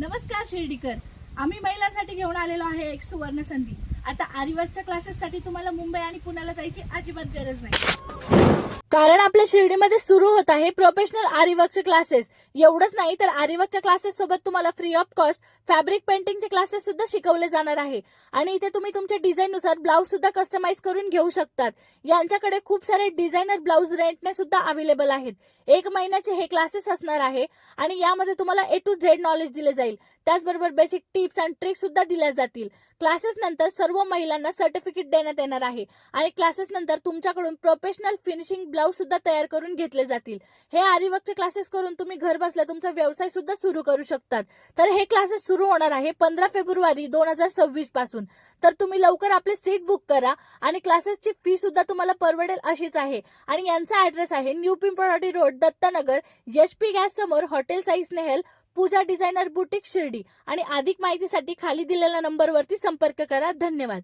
नमस्कार शिर्डीकर. आम्ही महिलांसाठी घेऊन आलेलो आहे एक सुवर्ण संधी. आता आरीवर्कच्या क्लासेससाठी तुम्हाला मुंबई आणि पुण्याला जायची अजिबात गरज नाही, कारण आपल्या शिर्डीमध्ये सुरू होत आहे प्रोफेशनल आरीवर्कचे क्लासेस. एवढंच नाही तर आरीवर्कच्या क्लासेस सोबत तुम्हाला फ्री ऑफ कॉस्ट फॅब्रिक पेंटिंगचे क्लासेस सुद्धा शिकवले जाणार आहे. आणि इथे तुम्ही तुमच्या डिझाईननुसार ब्लाऊज सुद्धा कस्टमाइज करून घेऊ शकतात. यांच्याकडे खूप सारे डिझायनर ब्लाऊज रेंटने सुद्धा अवेलेबल आहेत. 1 महिन्याचे हे क्लासेस असणार आहे आणि यामध्ये तुम्हाला A to Z नॉलेज दिले जाईल. त्याचबरोबर बेसिक टिप्स आणि ट्रिक्स सुद्धा दिल्या जातील. क्लासेस नंतर सर्व महिलांना सर्टिफिकेट देण्यात येणार आहे आणि क्लासेस नंतर तुमच्याकडून प्रोफेशनल फिनिशिंग ब्लाऊज सुद्धा तयार करून घेतले जातील. हे आरीवर्कचे क्लासेस करून तुम्ही घर बसल्या तुमचा व्यवसाय सुद्धा सुरू करू शकतात. तर हे क्लासेस सुरू होणार आहे 15 फेब्रुवारी 2026 पासून. तर तुम्ही लवकर आपले सीट बुक करा आणि क्लासेसची फी सुद्धा तुम्हाला परवडेल अशीच आहे. आणि यांचा ऍड्रेस आहे new Pimpalwadi road, Dattanagar, HP gas समोर, hotel Sai Snehal, Pooja designer boutique Shirdi. आणि अधिक माहितीसाठी खाली दिलेल्या नंबरवरती संपर्क करा. धन्यवाद.